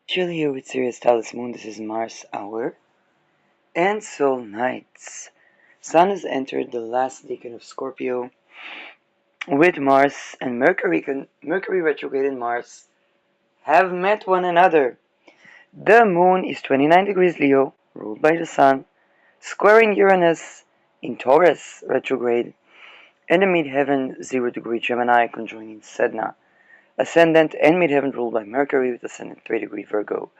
Chill here with Sirius Talis Moon. This is Mars Hour and Soul Nights. Sun has entered the last decan of Scorpio with Mars and Mercury retrograde and Mars have met one another. The Moon is 29 degrees Leo, ruled by the Sun, squaring Uranus in Taurus retrograde, and the midheaven 0 degree Gemini conjoining Sedna, ascendant and midheaven ruled by Mercury with ascendant 3 degree Virgo.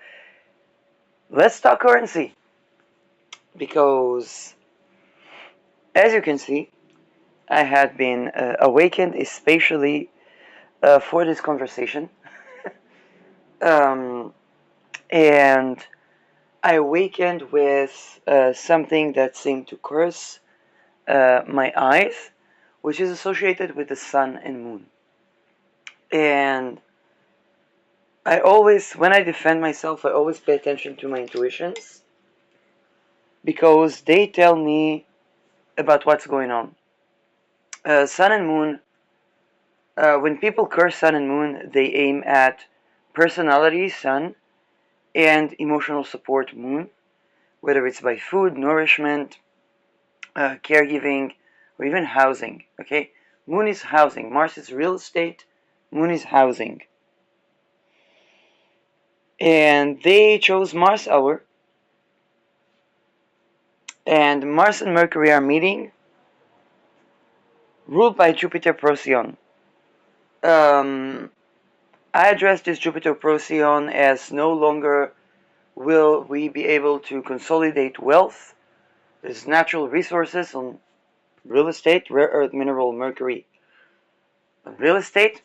Let's talk currency because, as you can see, I had been awakened especially for this conversation. um, and I awakened with something that seemed to curse my eyes, which is associated with the sun and moon. And I always, when I defend myself, I always pay attention to my intuitions because they tell me about what's going on. Sun and moon, when people curse sun and moon, they aim at personality, sun, and emotional support, moon, whether it's by food, nourishment, caregiving, or even housing. Okay, moon is housing. Mars is real estate. Moon is housing. And they chose Mars hour. And Mars and Mercury are meeting, ruled by Jupiter Procyon. I address this Jupiter Procyon as no longer will we be able to consolidate wealth. There's natural resources on real estate, rare earth mineral, Mercury, real estate,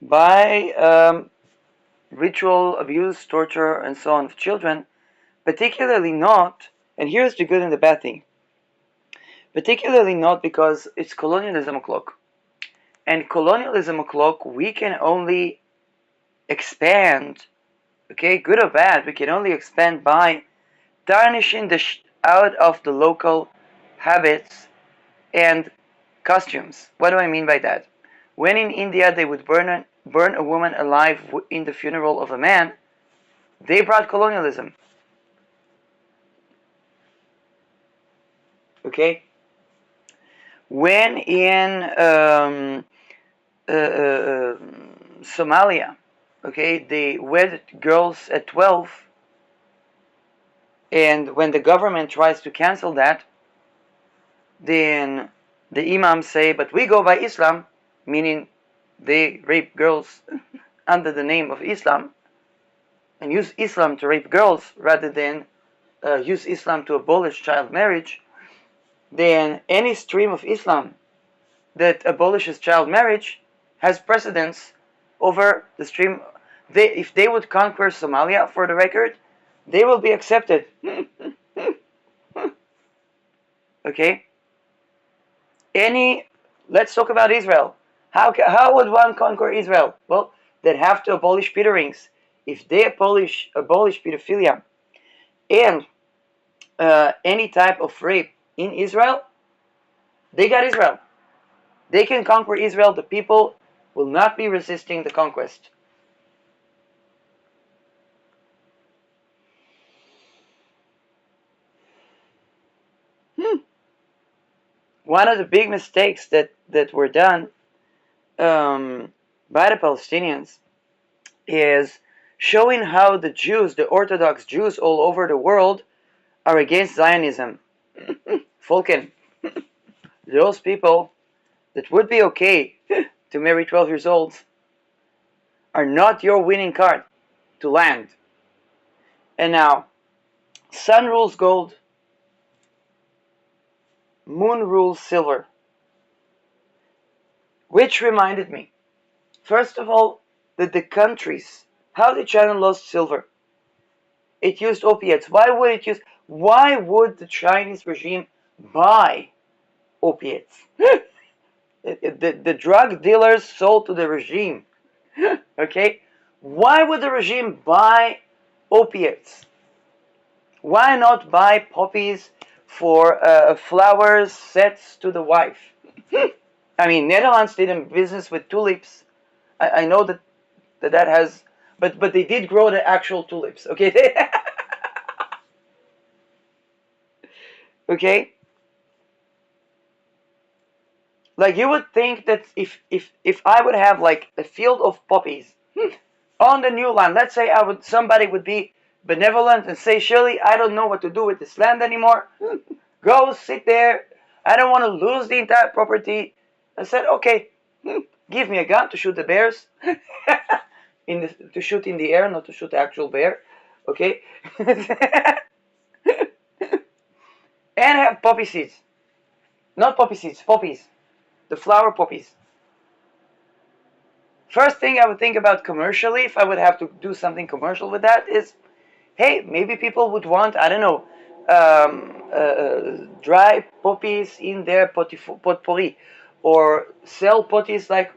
by ritual abuse, torture, and so on of children, particularly not, and here's the good and the bad thing, particularly not because it's colonialism o'clock. And colonialism o'clock, we can only expand, okay, good or bad, we can only expand by tarnishing the out of the local habits and costumes. What do I mean by that? When in India they would burn a woman alive in the funeral of a man, they brought colonialism. Okay? When in Somalia, okay, they wed girls at 12, and when the government tries to cancel that, then the imams say, but we go by Islam, meaning they rape girls under the name of Islam, and use Islam to rape girls rather than use Islam to abolish child marriage. Then any stream of Islam that abolishes child marriage has precedence over the stream. If they would conquer Somalia, for the record, they will be accepted. Okay? Let's talk about Israel. How would one conquer Israel? Well, they'd have to abolish Peter rings. If they abolish pedophilia and any type of rape in Israel, they got Israel. They can conquer Israel. The people will not be resisting the conquest. One of the big mistakes that were done by the Palestinians is showing how the Jews, the Orthodox Jews all over the world, are against Zionism. Falken, those people that would be okay to marry 12 years olds are not your winning card to land. And now, sun rules gold, moon rules silver. Which reminded me, first of all, that the countries, how did China lose silver? It used opiates. Why would the Chinese regime buy opiates? The drug dealers sold to the regime. Okay? Why would the regime buy opiates? Why not buy poppies for flowers sets to the wife? I mean, Netherlands did a business with tulips. I know that has but they did grow the actual tulips. Okay, okay. Like you would think that if I would have like a field of poppies on the new land, let's say somebody would be benevolent and say, Shirley, I don't know what to do with this land anymore. Go sit there. I don't want to lose the entire property. I said, okay, give me a gun to shoot the bears. To shoot in the air, not to shoot the actual bear. Okay? And have poppy seeds. Not poppy seeds, poppies. The flower poppies. First thing I would think about commercially, if I would have to do something commercial with that, is hey, maybe people would want, I don't know, dry poppies in their potpourri, or sell poppies like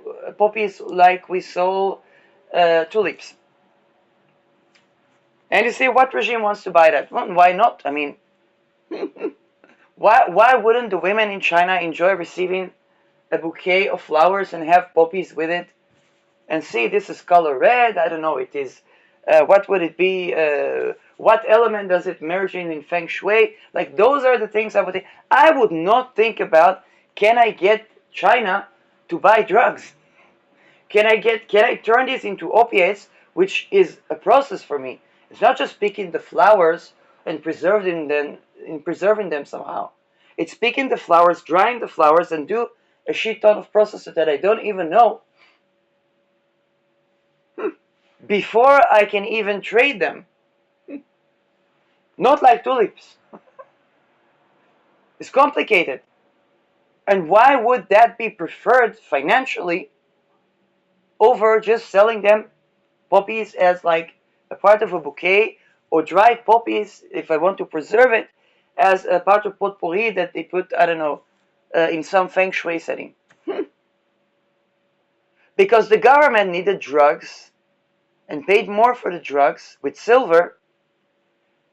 we sell tulips. And you see, what regime wants to buy that? Well, why not? I mean, why wouldn't the women in China enjoy receiving a bouquet of flowers and have poppies with it? And see, this is color red. I don't know. It is. What would it be? What element does it merge in feng shui? Like those are the things I would think. I would not think about. Can I get China to buy drugs? Can I turn this into opiates, which is a process for me? It's not just picking the flowers and preserving them somehow. It's picking the flowers, drying the flowers, and do a shit ton of processes that I don't even know before I can even trade them. Not like tulips. It's complicated. And why would that be preferred financially over just selling them poppies as like a part of a bouquet, or dried poppies if I want to preserve it as a part of potpourri that they put, I don't know, in some feng shui setting? Because the government needed drugs and paid more for the drugs with silver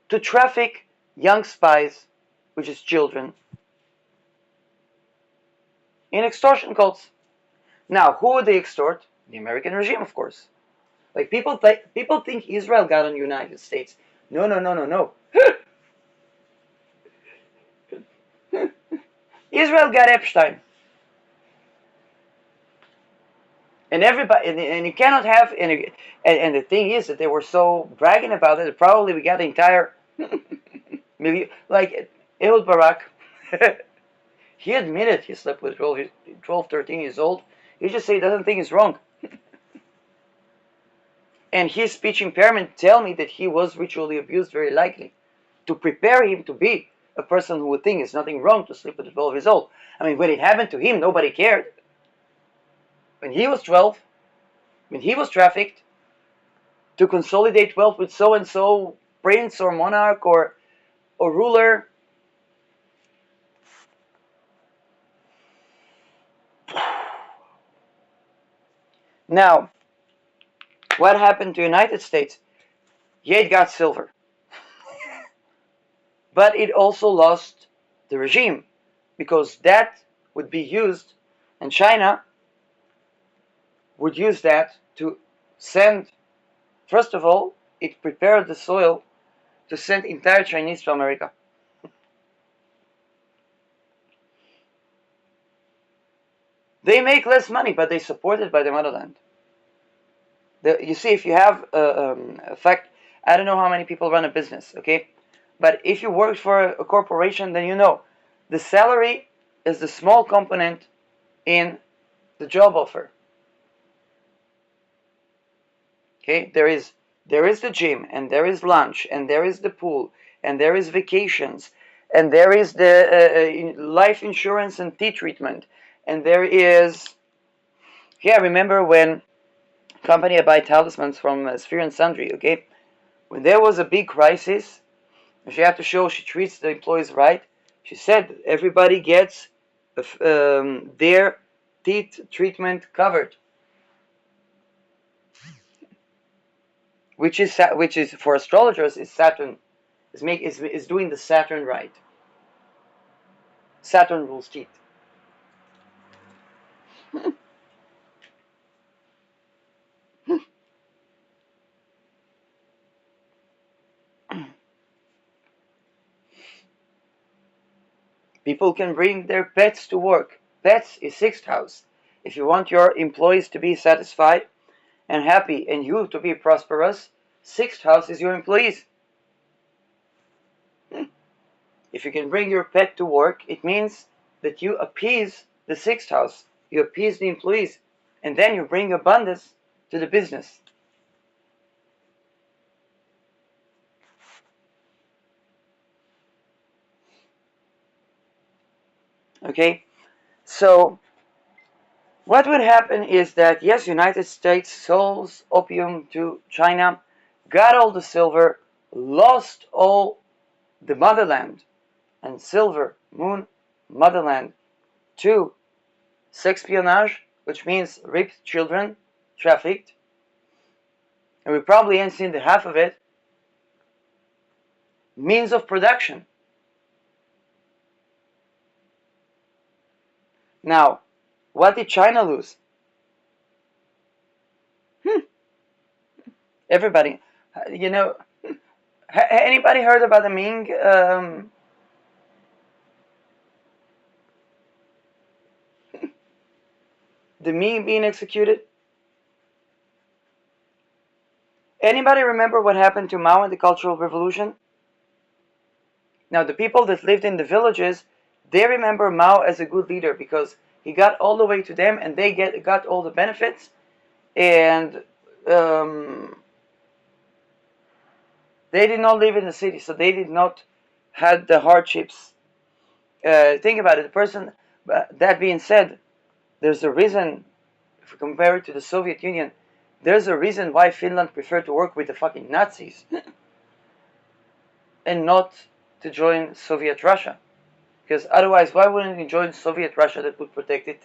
to traffic young spies, which is children, in extortion cults. Now, who would they extort? The American regime, of course. Like people think Israel got on the United States. No, no, no, no, no. Israel got Epstein, and everybody, and you cannot have. And the thing is that they were so bragging about it. That probably we got the entire million. Like Ehud Barak, he admitted he slept with 12, 13 years old. He just said he doesn't think it's wrong. And his speech impairment tell me that he was ritually abused, very likely, to prepare him to be a person who would think it's nothing wrong to sleep with a 12 years old. I mean, when it happened to him, nobody cared. When he was 12, when he was trafficked to consolidate wealth with so and so prince or monarch or ruler, now what happened to the United States? Yeah, it got silver, but it also lost the regime, because that would be used, and China would use that to send. First of all, it prepared the soil to send entire Chinese to America. They make less money, but they supported by the motherland. You see, if you have a fact, I don't know how many people run a business, okay? But if you work for a corporation, then you know the salary is the small component in the job offer. Okay, there is the gym, and there is lunch, and there is the pool, and there is vacations, and there is the life insurance and tea treatment, and there is. Yeah, remember when company I buy talismans from Sphere and Sundry, okay? When there was a big crisis, she had to show she treats the employees right. She said everybody gets their teeth treatment covered, which is for astrologers is Saturn is doing the Saturn right. Saturn rules teeth. People can bring their pets to work. Pets is sixth house. If you want your employees to be satisfied and happy and you to be prosperous, sixth house is your employees. If you can bring your pet to work, it means that you appease the sixth house. You appease the employees. And then you bring abundance to the business. Okay? So what would happen is that, yes, United States sells opium to China, got all the silver, lost all the motherland, and silver, moon, motherland, to sexpionage, which means raped children, trafficked, and we probably ain't seen the half of it. Means of production. Now, what did China lose? Everybody. You know, anybody heard about the Ming? The Ming being executed? Anybody remember what happened to Mao in the Cultural Revolution? Now, the people that lived in the villages, they remember Mao as a good leader because he got all the way to them and they got all the benefits, and they did not live in the city, so they did not had the hardships. Think about it. The person. That being said, there's a reason. If we compare it to the Soviet Union, there's a reason why Finland preferred to work with the fucking Nazis and not to join Soviet Russia. Because otherwise, why wouldn't you join Soviet Russia that would protect it?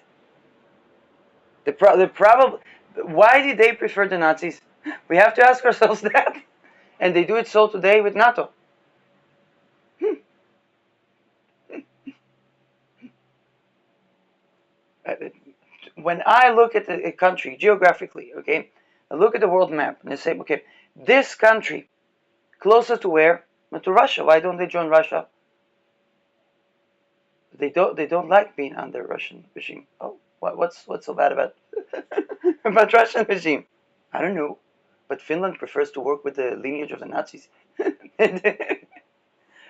Why did they prefer the Nazis? We have to ask ourselves that. And they do it so today with NATO. When I look at a country geographically, okay, I look at the world map and I say, okay, this country closer to where? To Russia. Why don't they join Russia? They don't like being under Russian regime. Oh, what's so bad about about Russian regime? I don't know, but Finland prefers to work with the lineage of the Nazis,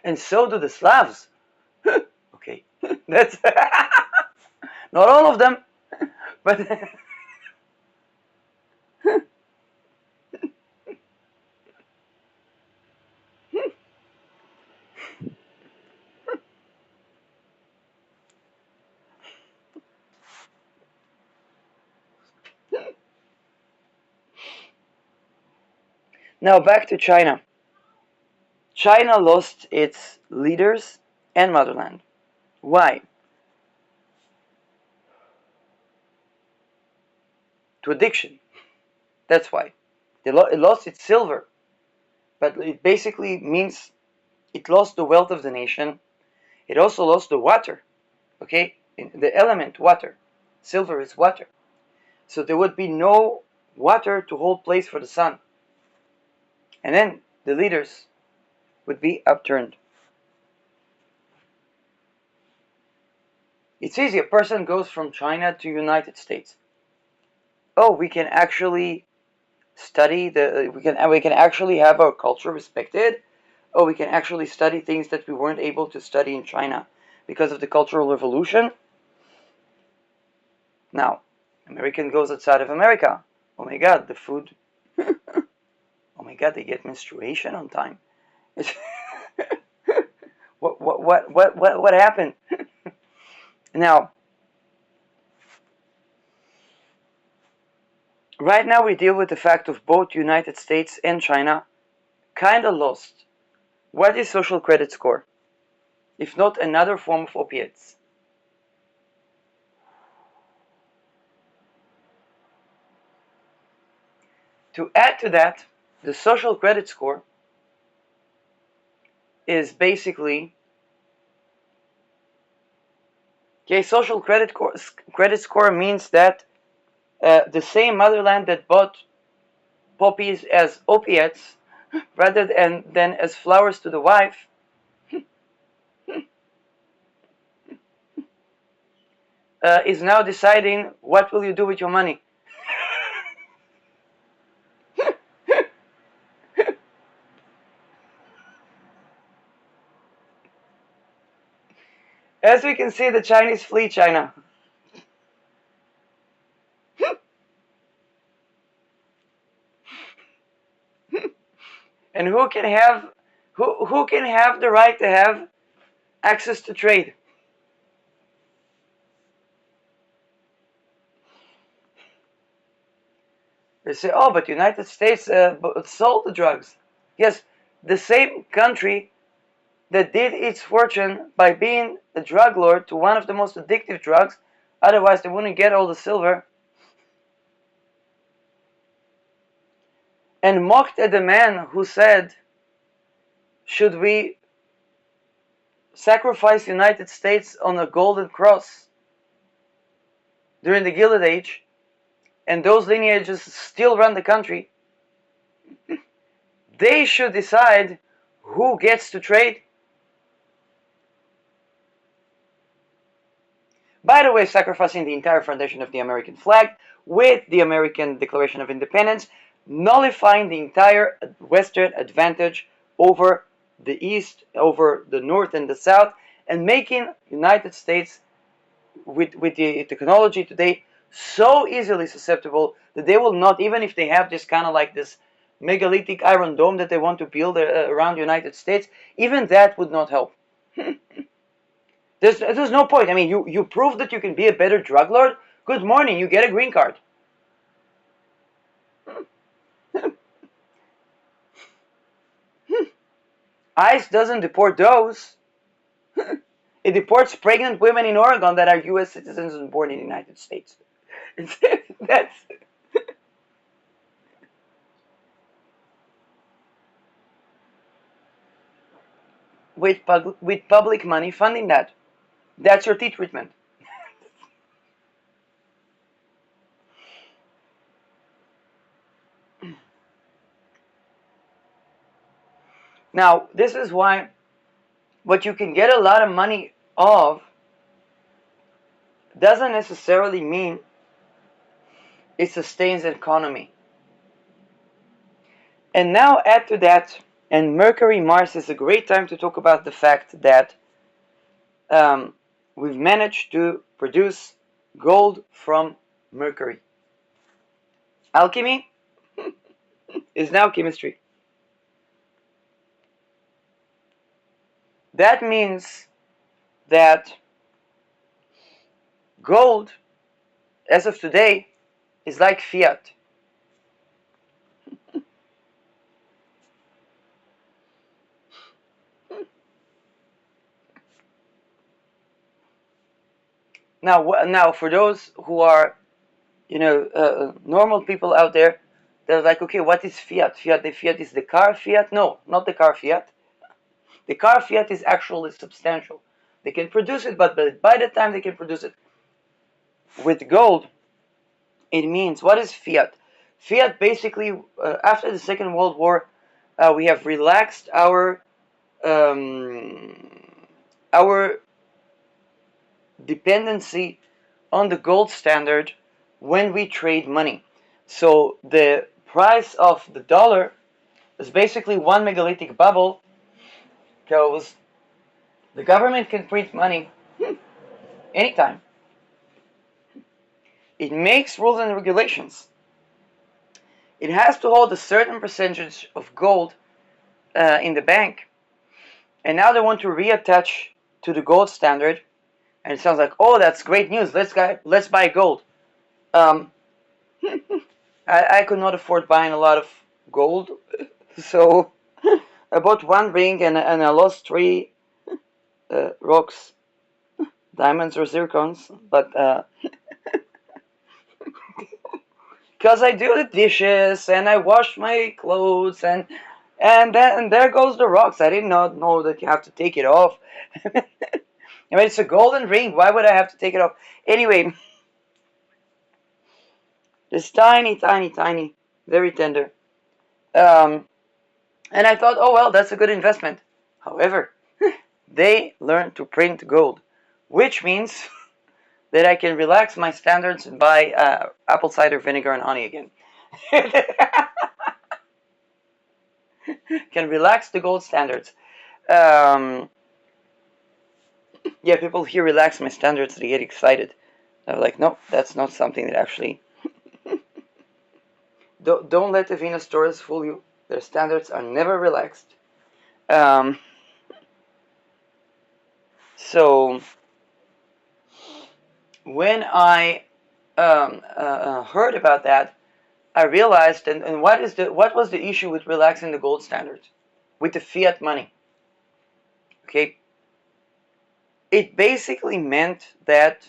and so do the Slavs. Okay, that's not all of them, but now back to China. China lost its leaders and motherland. Why? To addiction. That's why. It lost its silver, but it basically means it lost the wealth of the nation. It also lost the water. Okay? The element water. Silver is water. So there would be no water to hold place for the sun. And then the leaders would be upturned. It's easy. A person goes from China to United States. Oh, we can actually study we can actually have our culture respected. Oh, we can actually study things that we weren't able to study in China because of the Cultural Revolution. Now, American goes outside of America. Oh my God, the food. Oh my God, they get menstruation on time. What happened? Now, right now we deal with the fact of both United States and China kind of lost. What is social credit score? If not another form of opiates? To add to that, the social credit score is basically, okay, social credit score means that the same motherland that bought poppies as opiates rather than as flowers to the wife is now deciding what will you do with your money. As we can see, the Chinese flee China. And who can have the right to have access to trade? They say, oh, but United States sold the drugs. Yes, the same country that did its fortune by being a drug lord to one of the most addictive drugs, otherwise they wouldn't get all the silver, and mocked at the man who said, should we sacrifice the United States on a golden cross during the Gilded Age, and those lineages still run the country? They should decide who gets to trade. By the way, sacrificing the entire foundation of the American flag with the American Declaration of Independence, nullifying the entire Western advantage over the East, over the North and the South, and making United States, with the technology today, so easily susceptible that they will not, even if they have this kind of like this megalithic iron dome that they want to build around the United States, even that would not help. There's no point. I mean, you prove that you can be a better drug lord. Good morning, you get a green card. ICE doesn't deport those. It deports pregnant women in Oregon that are U.S. citizens and born in the United States. That's with public money funding that. That's your tea treatment. Now, this is why what you can get a lot of money of doesn't necessarily mean it sustains the economy. And now add to that, and Mercury Mars is a great time to talk about the fact that we've managed to produce gold from Mercury. Alchemy is now chemistry. That means that gold, as of today, is like fiat. Now, for those who are, normal people out there, they're like, okay, what is fiat? The fiat is the car fiat? No, not the car fiat. The car fiat is actually substantial. They can produce it, but by the time they can produce it with gold, it means, what is fiat? Fiat basically, after the Second World War, we have relaxed our dependency on the gold standard when we trade money. So the price of the dollar is basically one megalithic bubble, because the government can print money anytime. It makes rules and regulations. It has to hold a certain percentage of gold in the bank, and now they want to reattach to the gold standard, and it sounds like, oh, that's great news. Let's buy gold. I could not afford buying a lot of gold, so I bought one ring and I lost three rocks, diamonds or zircons, but because I do the dishes and I wash my clothes and there goes the rocks. I did not know that you have to take it off. I mean, it's a golden ring. Why would I have to take it off? Anyway, it's tiny, tiny, tiny, very tender. And I thought, oh well, that's a good investment. However, they learned to print gold, which means that I can relax my standards and buy apple cider vinegar and honey again. Can relax the gold standards. Um, yeah, people here relax my standards, they get excited. I'm like, no, that's not something that actually. Don't let the Venus Taurus fool you. Their standards are never relaxed. Um, so when I heard about that, I realized, and what was the issue with relaxing the gold standards, with the fiat money? Okay, it basically meant that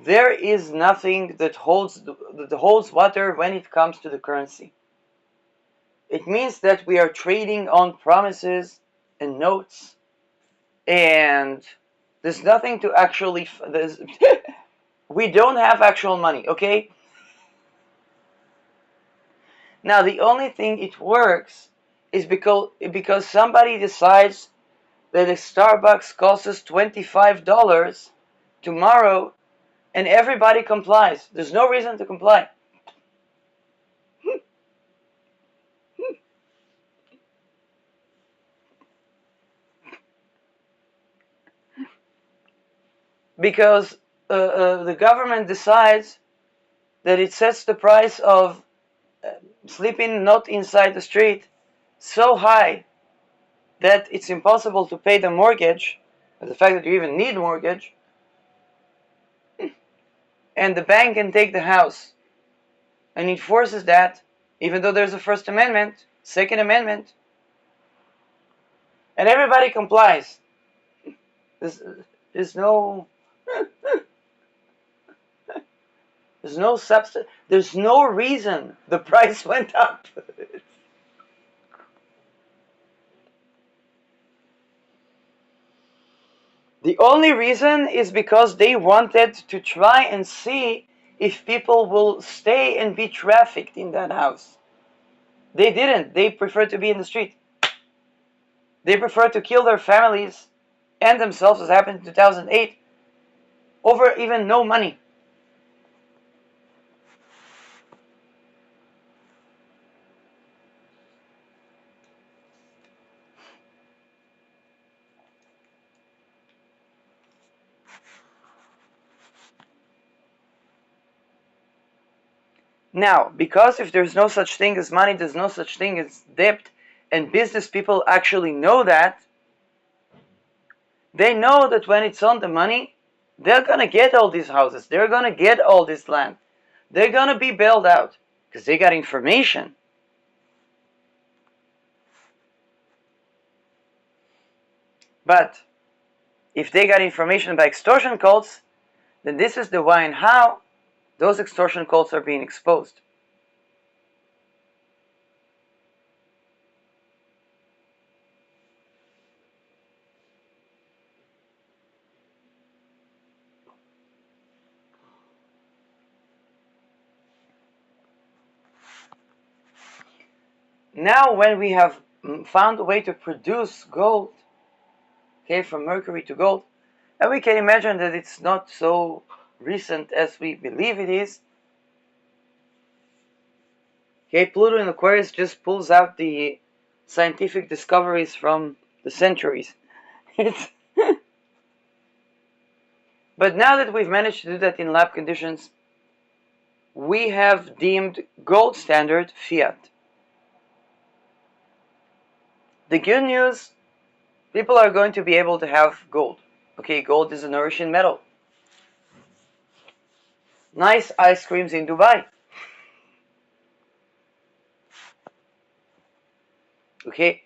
there is nothing that holds water when it comes to the currency. It means that we are trading on promises and notes, and there's nothing to actually. We don't have actual money. Okay. Now the only thing it works is because somebody decides that a Starbucks costs us $25 tomorrow, and everybody complies. There's no reason to comply. Because the government decides that it sets the price of sleeping not inside the street so high that it's impossible to pay the mortgage, the fact that you even need mortgage, and the bank can take the house. And it forces that, even though there's a First Amendment, Second Amendment, and everybody complies. There's no there's no substance. There's no reason the price went up. The only reason is because they wanted to try and see if people will stay and be trafficked in that house. They didn't. They preferred to be in the street. They preferred to kill their families and themselves, as happened in 2008, over even no money. Now, because if there's no such thing as money, there's no such thing as debt, and business people actually know that, they know that when it's on the money, they're going to get all these houses. They're going to get all this land. They're going to be bailed out because they got information. But if they got information by extortion cults, then this is the why and how those extortion cults are being exposed. Now, when we have found a way to produce gold, okay, from mercury to gold, and we can imagine that it's not so recent as we believe it is. Okay, Pluto in Aquarius just pulls out the scientific discoveries from the centuries. But now that we've managed to do that in lab conditions, we have deemed gold standard fiat. The good news, people are going to be able to have gold. Okay, gold is a nourishing metal. Nice ice creams in Dubai. Okay.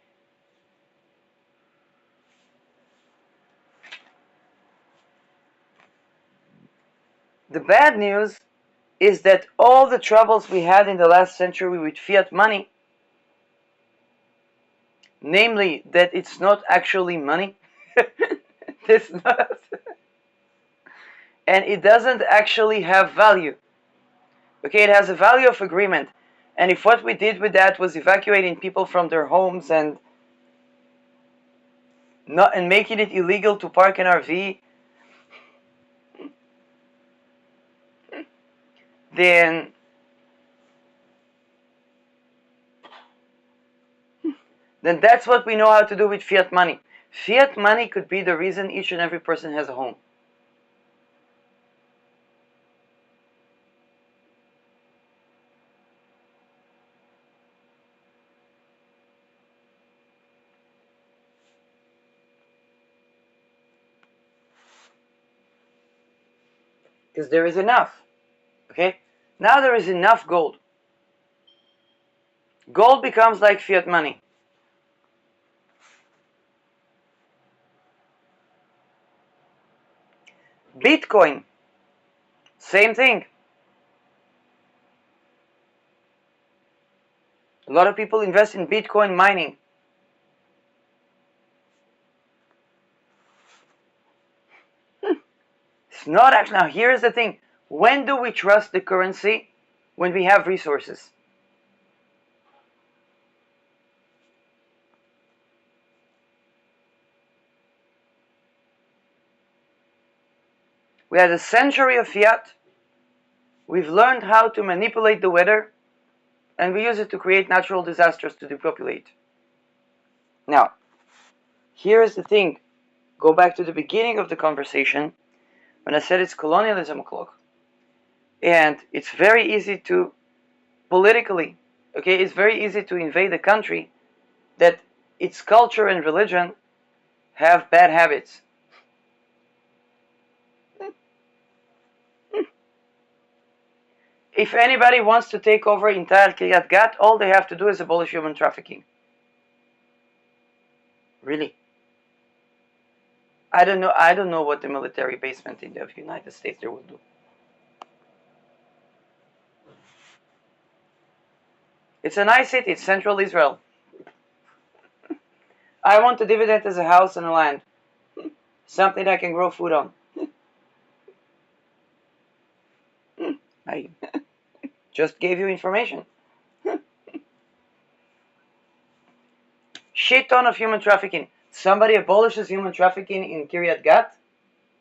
The bad news is that all the troubles we had in the last century with fiat money, namely that it's not actually money, it's not, and it doesn't actually have value. Okay, it has a value of agreement. And if what we did with that was evacuating people from their homes and making it illegal to park an RV, then that's what we know how to do with fiat money. Fiat money could be the reason each and every person has a home. Because there is enough. Okay? Now there is enough gold. Gold becomes like fiat money. Bitcoin, same thing. A lot of people invest in Bitcoin mining. It's not actually. Now, here's the thing. When do we trust the currency? When we have resources. We had a century of fiat. We've learned how to manipulate the weather, and we use it to create natural disasters to depopulate. Now, here's the thing. Go back to the beginning of the conversation when I said it's colonialism o'clock. And it's very easy to, politically, okay, it's very easy to invade a country that its culture and religion have bad habits. If anybody wants to take over entire Kiryat Gat, all they have to do is abolish human trafficking. Really. I don't know what the military basement in the United States there will do. It's a nice city, it's central Israel. I want a dividend as a house and a land. Something I can grow food on. I just gave you information. Shit ton of human trafficking. Somebody abolishes human trafficking in Kiryat Gat.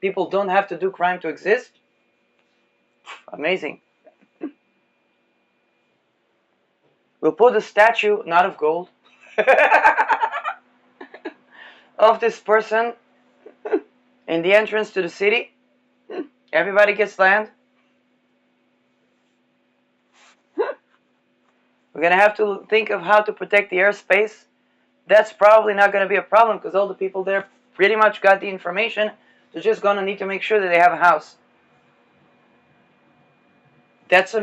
People don't have to do crime to exist. Amazing. We'll put a statue, not of gold, of this person in the entrance to the city. Everybody gets land. We're going to have to think of how to protect the airspace. That's probably not going to be a problem because all the people there pretty much got the information. They're just going to need to make sure that they have a house. That's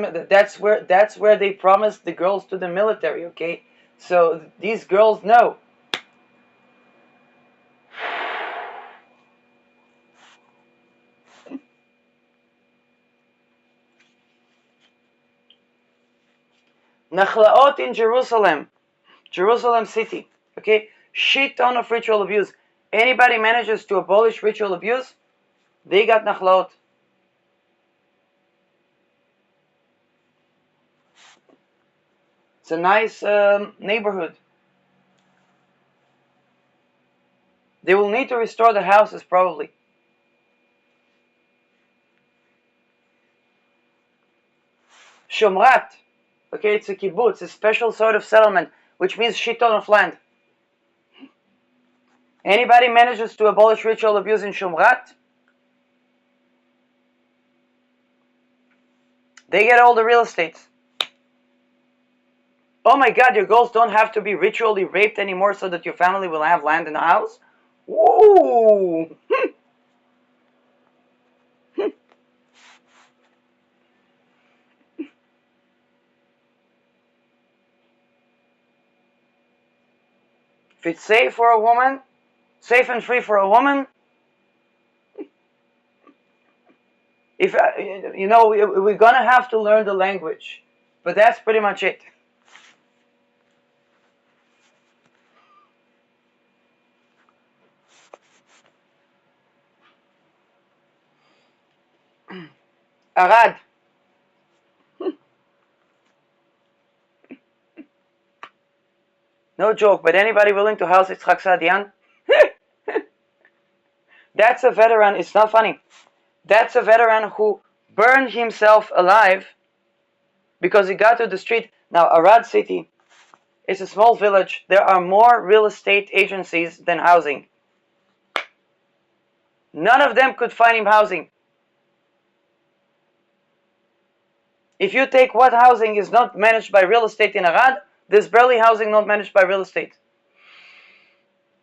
where they promised the girls to the military, okay? So these girls know. Nachlaot in Jerusalem city, okay? Shit ton of ritual abuse. Anybody manages to abolish ritual abuse, they got nachlaot. It's a nice neighborhood. They will need to restore the houses probably. Shomrat, okay, it's a kibbutz, a special sort of settlement, which means shit ton of land. Anybody manages to abolish ritual abuse in Shomrat, they get all the real estate. Oh my God, your girls don't have to be ritually raped anymore so that your family will have land in the house? Woo! If it's safe for a woman, safe and free for a woman, if we're gonna have to learn the language, but that's pretty much it. Arad. No joke, but anybody willing to house Yitzhak Sadian? That's a veteran, it's not funny. That's a veteran who burned himself alive because he got to the street. Now, Arad city is a small village. There are more real estate agencies than housing. None of them could find him housing. If you take what housing is not managed by real estate in Arad, there's barely housing not managed by real estate.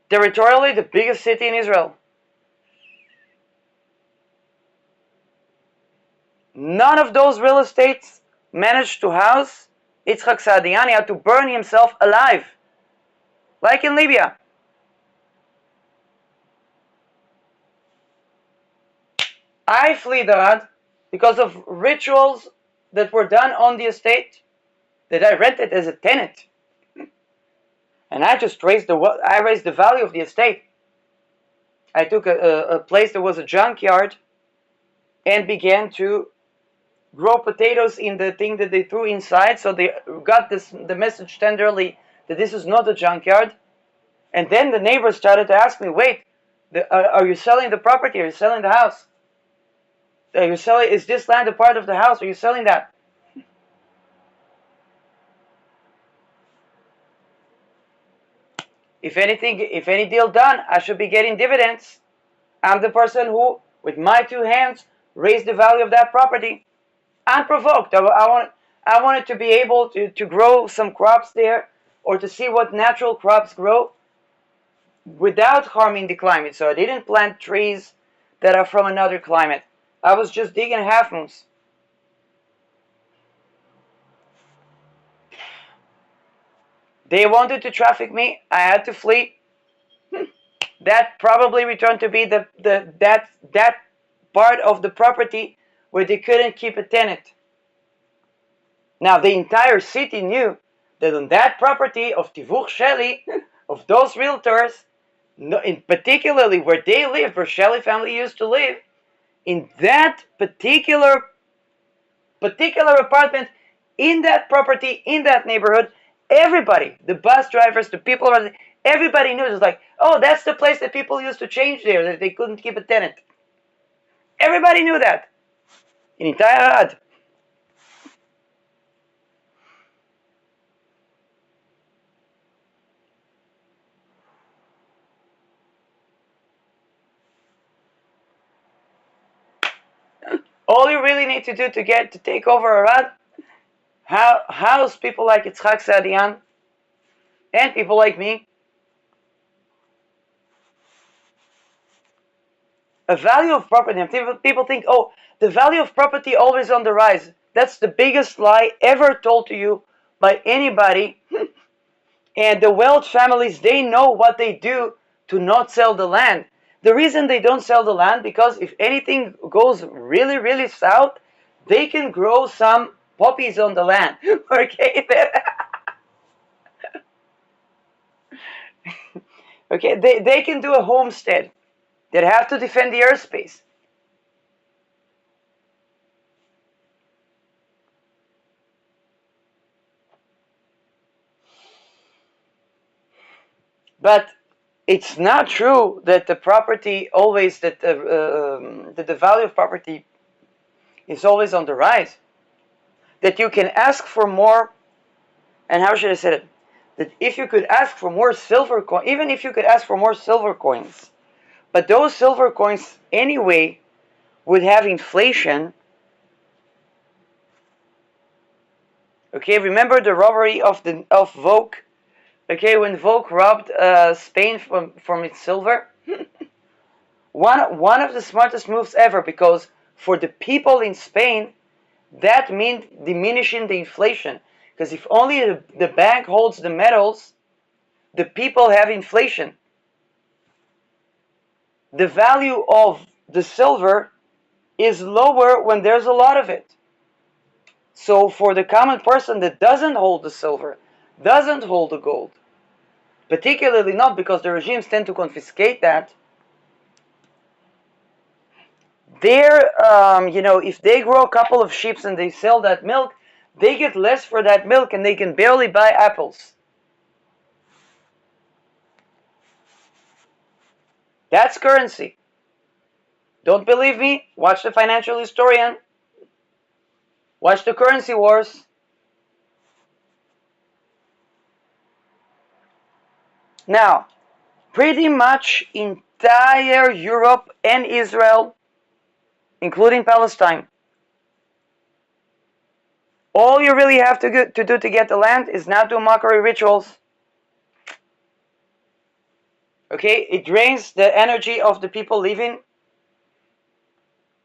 Territorially, the biggest city in Israel. None of those real estates managed to house Yitzhak Saadian. He had to burn himself alive, like in Libya. I fled Arad because of rituals that were done on the estate that I rented as a tenant, and I just raised the value of the estate. I took a place that was a junkyard and began to grow potatoes in the thing that they threw inside, so they got the message tenderly that this is not a junkyard. And then the neighbors started to ask me, wait, are you selling the property? Are you selling the house? Is this land a part of the house? Are you selling that? If any deal done, I should be getting dividends. I'm the person who, with my two hands, raised the value of that property. Unprovoked. I wanted to be able to grow some crops there, or to see what natural crops grow without harming the climate. So I didn't plant trees that are from another climate. I was just digging half moons. They wanted to traffic me. I had to flee. That probably returned to be that part of the property where they couldn't keep a tenant. Now the entire city knew that on that property of Tivuch Shelley, of those realtors, in particularly where they lived, where Shelley family used to live, in that particular apartment, in that property, in that neighborhood, everybody, the bus drivers, the people, everybody knew. It was like, oh, that's the place that people used to change there, that they couldn't keep a tenant. Everybody knew that. In entire Arad. All you really need to do to take over Arad, house people like Yitzhak Saadian and people like me. A value of property. People think, oh, the value of property always on the rise. That's the biggest lie ever told to you by anybody. And the wealth families, they know what they do to not sell the land. The reason they don't sell the land, because if anything goes really, really south, they can grow some poppies on the land. Okay? Okay, they can do a homestead. They have to defend the airspace. But it's not true that the property always, that the value of property is always on the rise. That you can ask for more, and how should I say it? That if you could ask for more silver coins, even if you could ask for more silver coins, but those silver coins anyway would have inflation. Okay, remember the robbery of Volk? Okay, when Volk robbed Spain from its silver? One of the smartest moves ever, because for the people in Spain, that means diminishing the inflation. Because if only the bank holds the metals, the people have inflation. The value of the silver is lower when there's a lot of it. So for the common person that doesn't hold the silver, doesn't hold the gold, particularly not because the regimes tend to confiscate that, if they grow a couple of sheep and they sell that milk, they get less for that milk and they can barely buy apples. That's currency. Don't believe me? Watch the Financial Historian. Watch the currency wars. Now, pretty much entire Europe and Israel, including Palestine, all you really have to do to get the land is not do mockery rituals. Okay, it drains the energy of the people living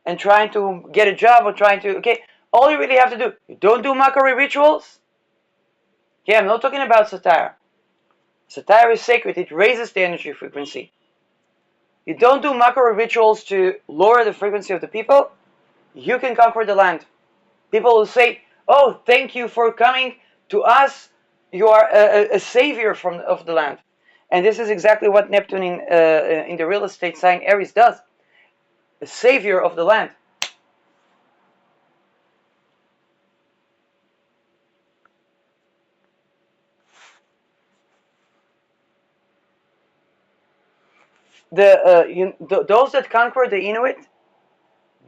and trying to get a job or trying to, okay, all you really have to do, you don't do mockery rituals. Okay, I'm not talking about satire. Satire is sacred, it raises the energy frequency. You don't do mockery rituals to lower the frequency of the people, you can conquer the land. People will say, oh, thank you for coming to us, you are a savior of the land. And this is exactly what Neptune in the real estate sign Aries does. A savior of the land. Those that conquered the Inuit,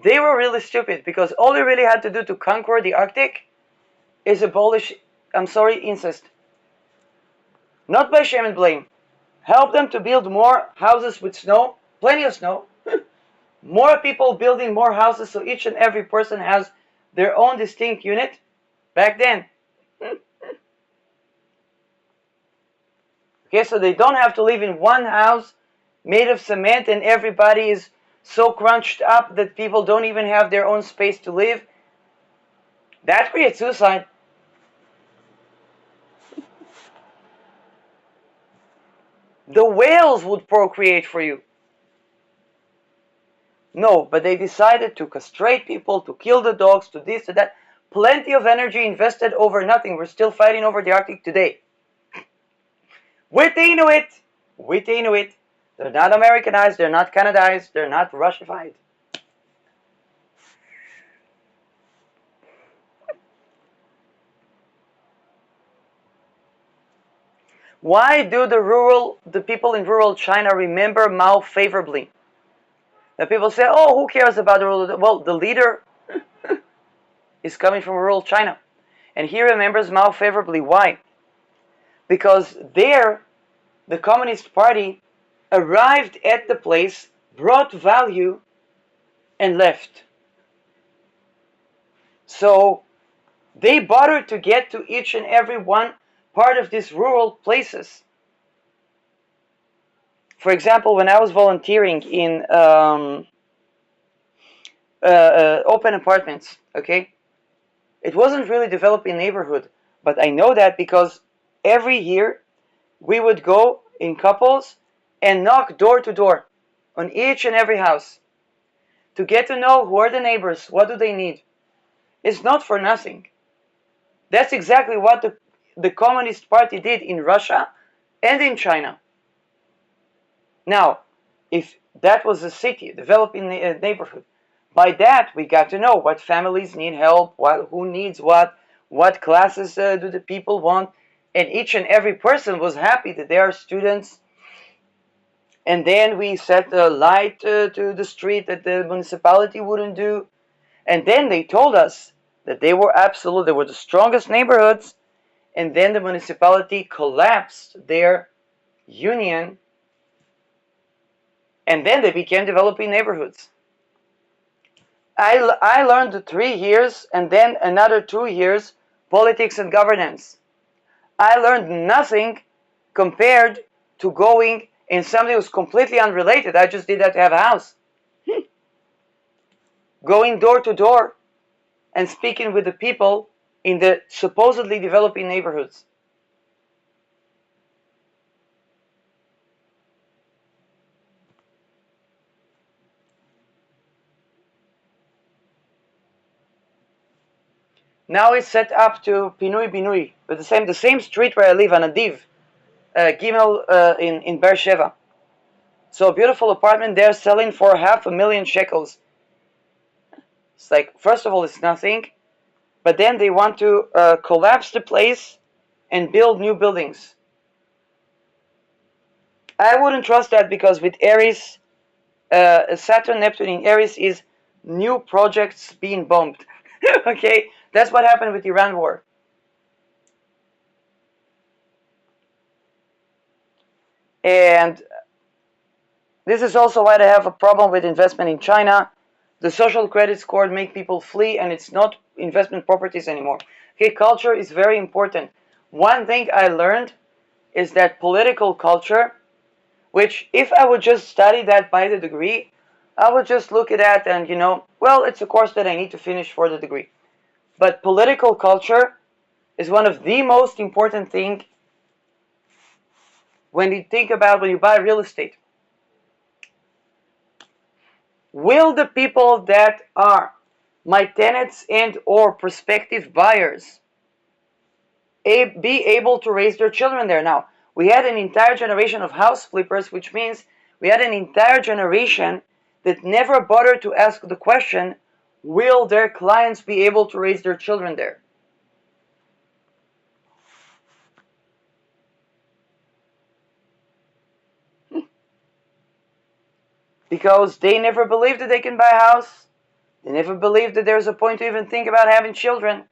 they were really stupid because all they really had to do to conquer the Arctic is abolish, incest. Not by shame and blame. Help them to build more houses with snow, plenty of snow. More people building more houses so each and every person has their own distinct unit. Back then. Okay, so they don't have to live in one house made of cement and everybody is so crunched up that people don't even have their own space to live. That creates suicide. The whales would procreate for you. No, but they decided to castrate people, to kill the dogs, to this, to that. Plenty of energy invested over nothing. We're still fighting over the Arctic today. With the Inuit. With the Inuit. They're not Americanized, they're not Canadized, they're not Russified. Why do the people in rural China remember Mao favorably? The people say, oh, who cares about the rural? Well, the leader is coming from rural China. And he remembers Mao favorably. Why? Because there, the Communist Party arrived at the place, brought value, and left. So they bothered to get to each and every one part of these rural places. For example, when I was volunteering in open apartments, okay, it wasn't really developing neighborhood, but I know that because every year we would go in couples and knock door to door on each and every house to get to know who are the neighbors, what do they need. It's not for nothing. That's exactly what the Communist Party did in Russia and in China. Now, if that was a city, developing neighborhood, by that we got to know what families need help, who needs what classes do the people want, and each and every person was happy that they are students. And then we set a light to the street that the municipality wouldn't do. And then they told us that they were the strongest neighborhoods, and then the municipality collapsed their union, and then they began developing neighborhoods. I learned 3 years and then another 2 years politics and governance. I learned nothing compared to going in something that was completely unrelated. I just did that to have a house. Going door to door and speaking with the people in the supposedly developing neighborhoods. Now it's set up to Pinui Binui, but the same street where I live, on Adiv, Gimel in Beersheba. So a beautiful apartment there selling for 500,000 shekels. It's like, first of all, it's nothing, but then they want to collapse the place and build new buildings. I wouldn't trust that because with Aries, Saturn, Neptune in Aries is new projects being bombed. Okay, that's what happened with the Iran war. And this is also why they have a problem with investment in China. The social credit score make people flee, and it's not investment properties anymore. Okay, culture is very important. One thing I learned is that political culture, which if I would just study that by the degree, I would just look at that and, well, it's a course that I need to finish for the degree. But political culture is one of the most important things when you buy real estate. Will the people that are my tenants and or prospective buyers be able to raise their children there? Now, we had an entire generation of house flippers, which means we had an entire generation that never bothered to ask the question, will their clients be able to raise their children there? Because they never believed that they can buy a house. They never believed that there's a point to even think about having children.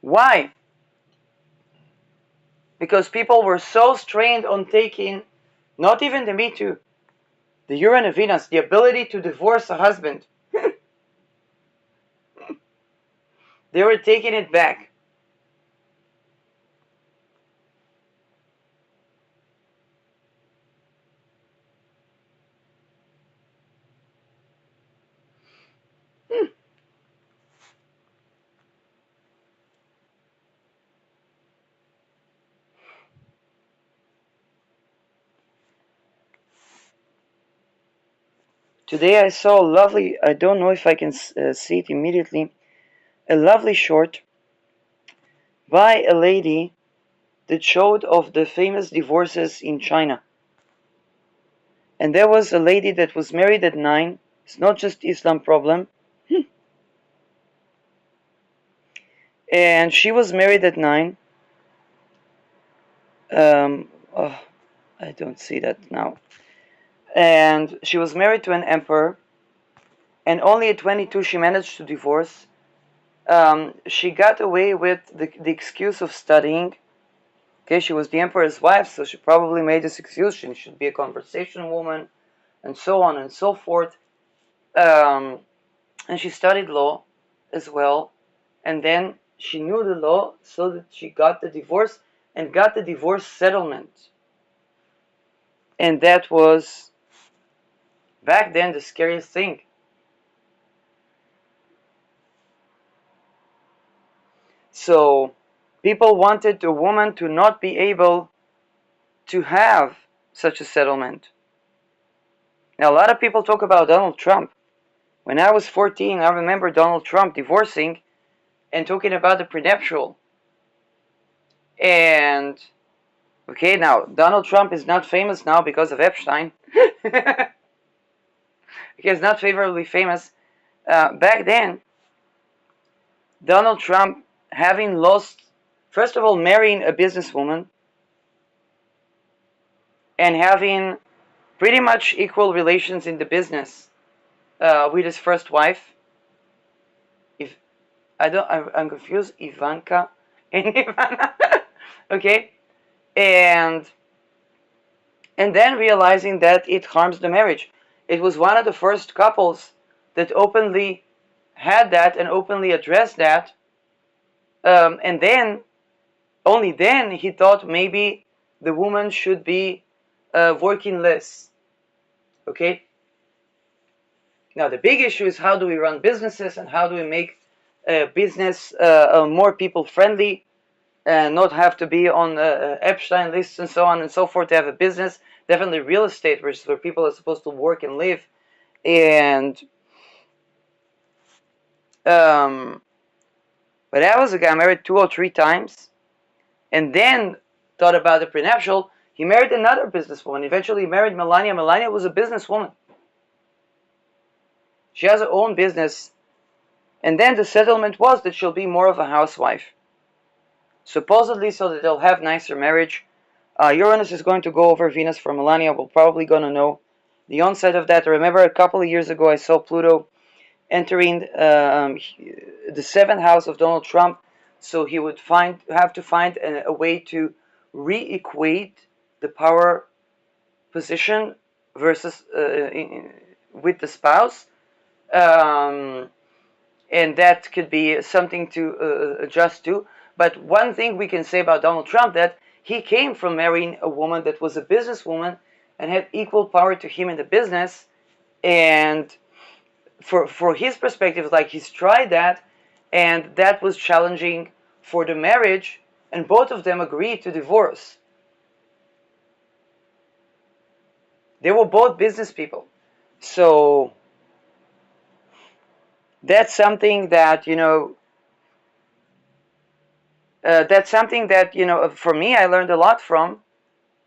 Why? Because people were so strained on taking, not even the Me Too, the urine of Venus, the ability to divorce a husband. They were taking it back. Today I saw a lovely, I don't know if I can see it immediately, a lovely short by a lady that showed of the famous divorces in China. And there was a lady that was married at 9. It's not just Islam problem. And she was married at 9. Oh, I don't see that now. And she was married to an emperor. And only at 22 she managed to divorce. She got away with the excuse of studying. Okay, she was the emperor's wife, so she probably made this excuse. She should be a conversation woman, and so on and so forth. And she studied law as well. And then she knew the law, so that she got the divorce and got the divorce settlement. And that was, back then, the scariest thing. So people wanted a woman to not be able to have such a settlement. Now, a lot of people talk about Donald Trump. When I was 14, I remember Donald Trump divorcing and talking about the prenuptial. And, okay, now, Donald Trump is not famous now because of Epstein. He is not favorably famous. Back then, Donald Trump, having lost, first of all, marrying a businesswoman and having pretty much equal relations in the business with his first wife. I'm confused, Ivanka and Ivana. Okay, and then realizing that it harms the marriage. It was one of the first couples that openly had that and openly addressed that. And then, only then, he thought maybe the woman should be working less. Okay? Now, the big issue is how do we run businesses and how do we make business more people friendly and not have to be on Epstein lists and so on and so forth to have a business. Definitely real estate, which is where people are supposed to work and live. And but I was a guy married 2 or 3 times, and then thought about the prenuptial. He married another businesswoman. Eventually, he married Melania. Melania was a businesswoman. She has her own business, and then the settlement was that she'll be more of a housewife, supposedly so that they'll have nicer marriage. Uranus is going to go over Venus for Melania. We're probably going to know the onset of that. I remember a couple of years ago I saw Pluto entering the seventh house of Donald Trump. So he would have to find a way to re-equate the power position versus with the spouse, um, and that could be something to adjust to. But one thing we can say about Donald Trump, that he came from marrying a woman that was a businesswoman and had equal power to him in the business, and for his perspective, like he's tried that, and that was challenging for the marriage, and both of them agreed to divorce. They were both business people, so that's something that for me I learned a lot from.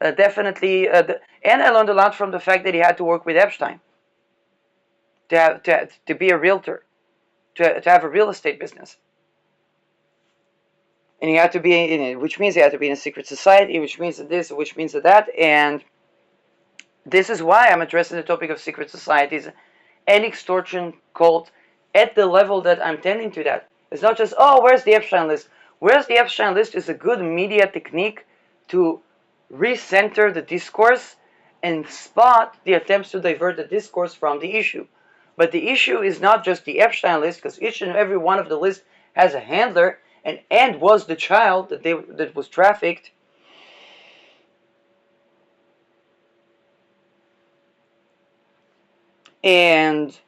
Definitely, and I learned a lot from the fact that he had to work with Epstein to be a realtor, to have a real estate business. And he had to be in it, which means he had to be in a secret society, which means this, which means that, and this is why I'm addressing the topic of secret societies and extortion cult at the level that I'm tending to that. It's not just, oh, where's the Epstein list? Where's the Epstein list is a good media technique to recenter the discourse and spot the attempts to divert the discourse from the issue. But the issue is not just the Epstein list, because each and every one of the lists has a handler, and was the child that was trafficked. And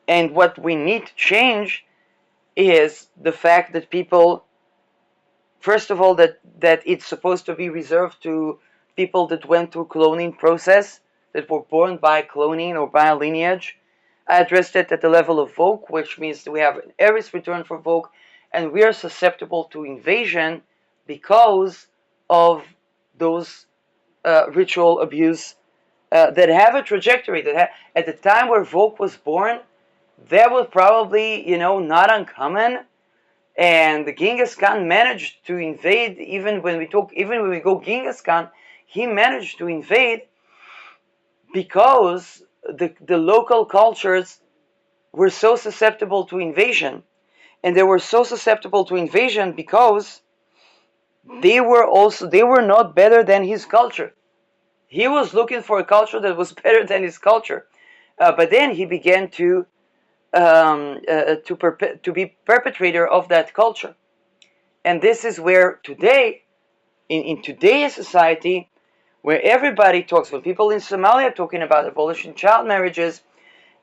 what we need to change is the fact that people, first of all, that it's supposed to be reserved to people that went through cloning process, that were born by cloning or by a lineage. I addressed it at the level of Vogue, which means that we have an Eris return for Vogue, and we are susceptible to invasion because of those ritual abuse that have a trajectory. At the time where Vogue was born, that was probably, not uncommon. And the Genghis Khan managed to invade. Even when we go Genghis Khan, he managed to invade because the local cultures were so susceptible to invasion, and they were so susceptible to invasion because they were not better than his culture. He was looking for a culture that was better than his culture, but then he began to be perpetrator of that culture. And this is where today, in today's society, where everybody talks, when people in Somalia are talking about abolishing child marriages,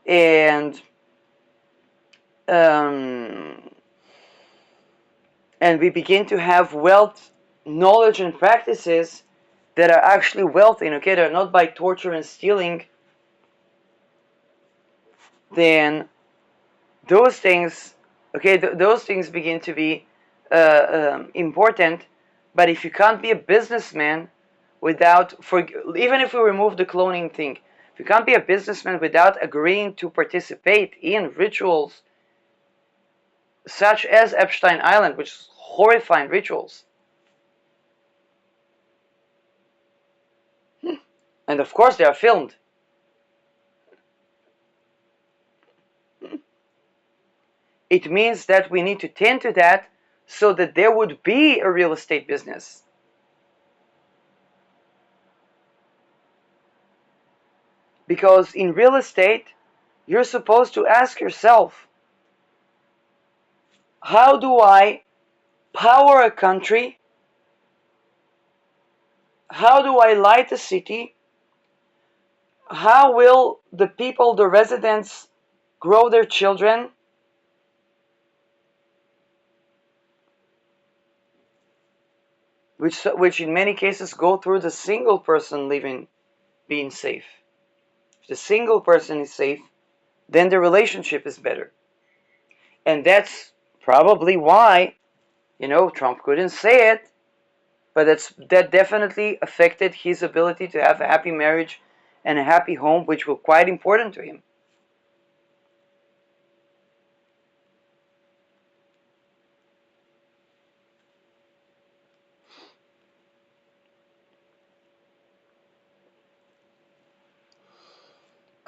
and um, we begin to have wealth, knowledge, and practices that are actually wealthy, okay, they're not by torture and stealing, then those things, okay, those things begin to be important. But if you can't be a businessman even if we remove the cloning thing, if you can't be a businessman without agreeing to participate in rituals such as Epstein Island, which is horrifying rituals, and of course they are filmed, it means that we need to tend to that so that there would be a real estate business. Because in real estate, you're supposed to ask yourself, how do I power a country? How do I light a city? How will the people, the residents, grow their children? Which in many cases go through the single person living, being safe. If the single person is safe, then the relationship is better. And that's probably why, Trump couldn't say it, but that definitely affected his ability to have a happy marriage and a happy home, which were quite important to him.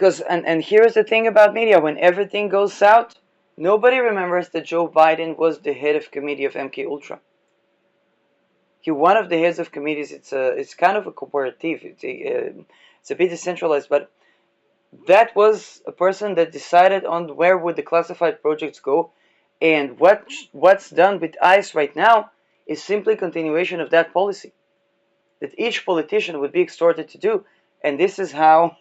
and here's the thing about media: when everything goes south, nobody remembers that Joe Biden was the head of committee of MK Ultra. He one of the heads of committees. It's kind of a cooperative. It's a bit decentralized, but that was a person that decided on where would the classified projects go, and what's done with ICE right now is simply continuation of that policy that each politician would be extorted to do, and this is how.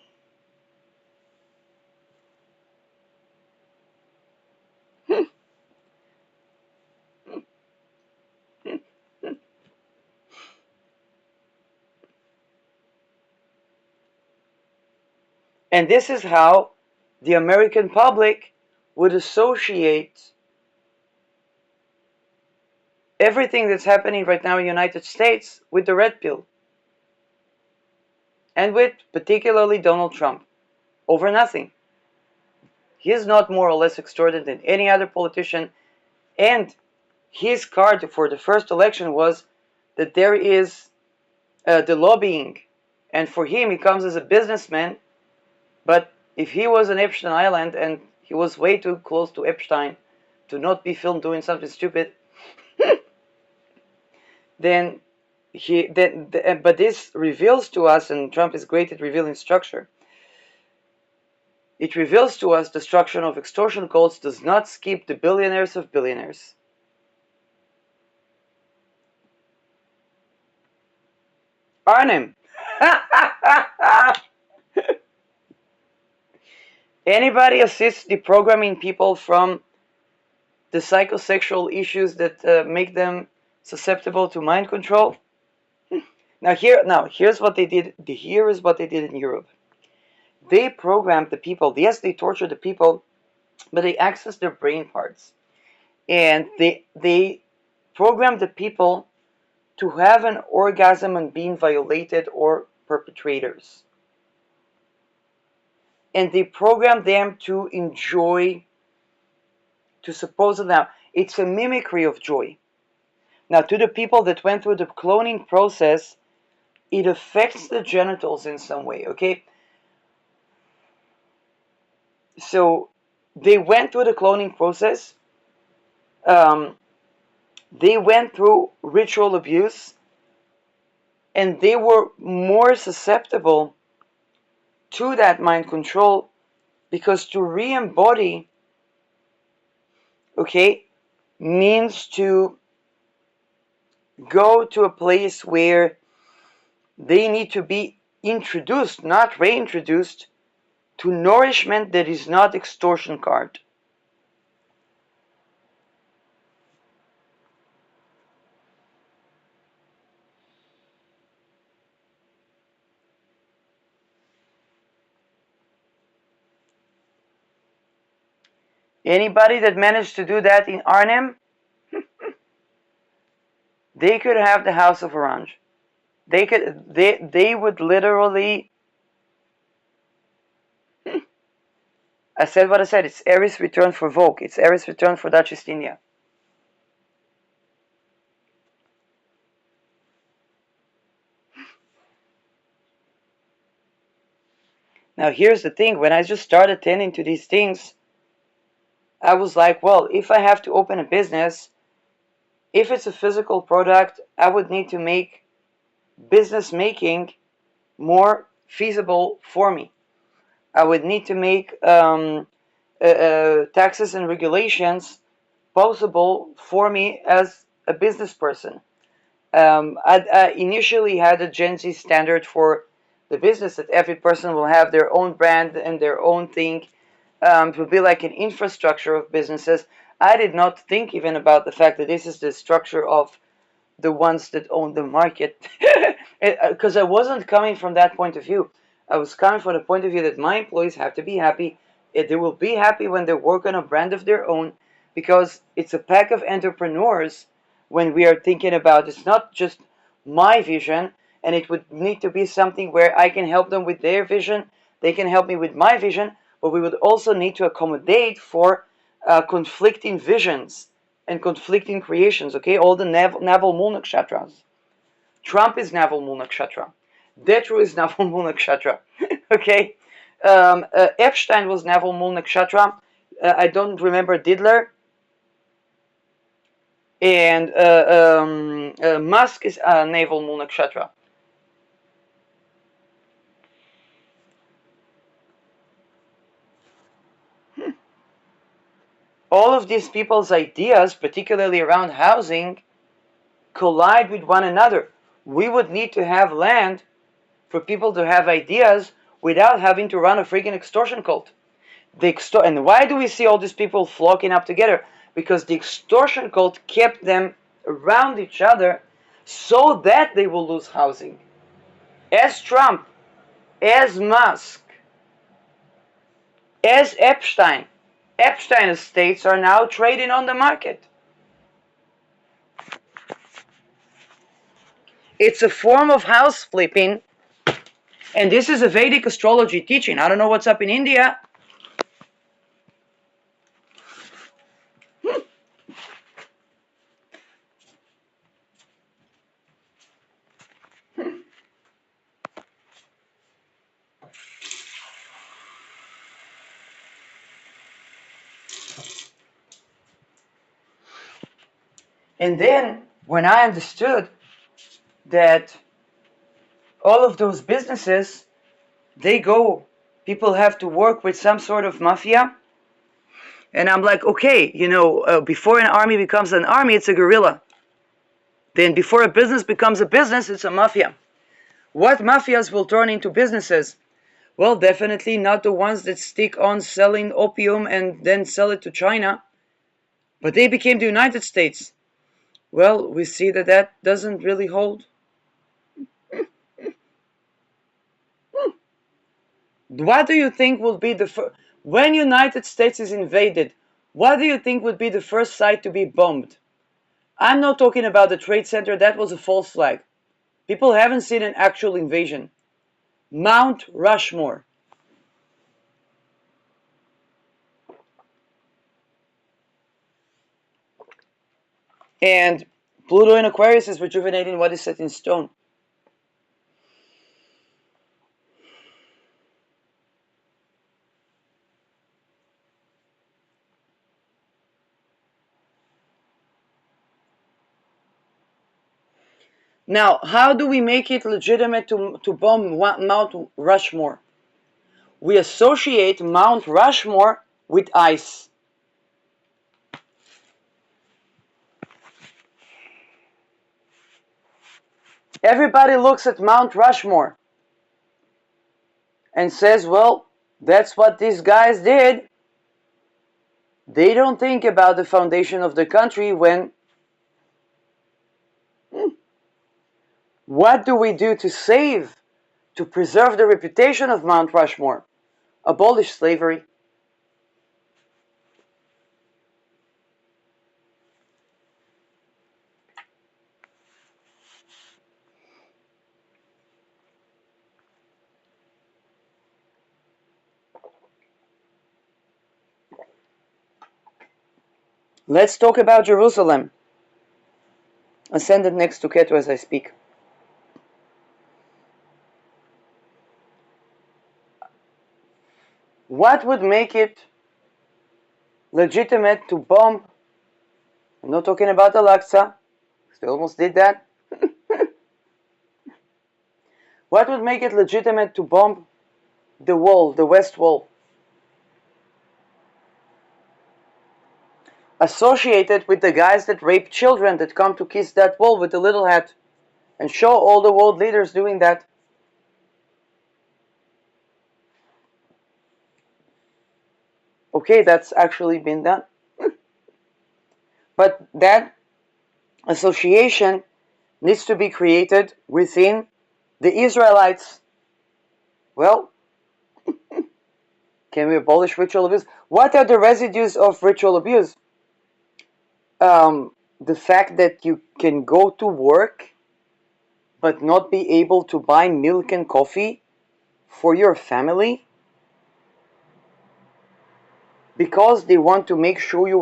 And this is how the American public would associate everything that's happening right now in the United States with the red pill and with particularly Donald Trump over nothing. He is not more or less extorted than any other politician, and his card for the first election was that there is the lobbying, and for him he comes as a businessman, but if he was on Epstein Island and he was way too close to Epstein to not be filmed doing something stupid, then but this reveals to us, and Trump is great at revealing structure. It reveals to us the structure of extortion cults does not skip the billionaires of billionaires. Arnhem. Anybody assists the programming people from the psychosexual issues that make them susceptible to mind control? Here's what they did. Here is what they did in Europe. They programmed the people. Yes, they tortured the people, but they accessed their brain parts, and they programmed the people to have an orgasm and being violated or perpetrators. And they programmed them to enjoy, to suppose now, it's a mimicry of joy. Now, to the people that went through the cloning process, it affects the genitals in some way, okay? So, they went through the cloning process, they went through ritual abuse, and they were more susceptible to that mind control, because to re-embody, okay, means to go to a place where they need to be introduced, not reintroduced, to nourishment that is not extortion card. Anybody that managed to do that in Arnhem, they could have the House of Orange. They would literally. I said what I said. It's Aries return for Vogue. It's Aries return for Dutch East India. Now here's the thing. When I just started tending to these things, I was like, well, if I have to open a business, if it's a physical product, I would need to make business making more feasible for me. I would need to make taxes and regulations possible for me as a business person. I initially had a Gen Z standard for the business that every person will have their own brand and their own thing. It will be like an infrastructure of businesses. I did not think even about the fact that this is the structure of the ones that own the market, because I wasn't coming from that point of view. I was coming from the point of view that my employees have to be happy. They will be happy when they work on a brand of their own, because it's a pack of entrepreneurs. When we are thinking about, it's not just my vision, and it would need to be something where I can help them with their vision, they can help me with my vision, but we would also need to accommodate for conflicting visions and conflicting creations, okay? All the Naval Moon Nakshatras. Trump is Naval Moon Nakshatra. Detru is Naval Moon Nakshatra, okay? Epstein was Naval Mul Nakshatra. I don't remember Diddler. And Musk is Naval Mul Nakshatra. All of these people's ideas, particularly around housing, collide with one another. We would need to have land for people to have ideas without having to run a freaking extortion cult. And why do we see all these people flocking up together? Because the extortion cult kept them around each other so that they will lose housing. As Trump, as Musk, as Epstein. Epstein estates are now trading on the market. It's a form of house flipping, and this is a Vedic astrology teaching. I don't know what's up in India. And then, when I understood that all of those businesses, people have to work with some sort of mafia. And I'm like, okay, before an army becomes an army, it's a guerrilla. Then before a business becomes a business, it's a mafia. What mafias will turn into businesses? Well, definitely not the ones that stick on selling opium and then sell it to China. But they became the United States. Well, we see that doesn't really hold. What do you think will be when United States is invaded, what do you think would be the first site to be bombed? I'm not talking about the Trade Center. That was a false flag. People haven't seen an actual invasion. Mount Rushmore. And Pluto in Aquarius is rejuvenating what is set in stone. Now, how do we make it legitimate to bomb Mount Rushmore? We associate Mount Rushmore with ice. Everybody looks at Mount Rushmore and says, well, that's what these guys did. They don't think about the foundation of the country when... What do we do to preserve the reputation of Mount Rushmore? Abolish slavery. Let's talk about Jerusalem. Ascended next to Ketu as I speak. What would make it legitimate to bomb? I'm not talking about Al-Aqsa. We almost did that. What would make it legitimate to bomb the wall, the West Wall? Associated with the guys that rape children that come to kiss that wall with the little hat and show all the world leaders doing that. Okay, that's actually been done. But that association needs to be created within the Israelites. Well, can we abolish ritual abuse? What are the residues of ritual abuse? The fact that you can go to work but not be able to buy milk and coffee for your family because they want to make sure you will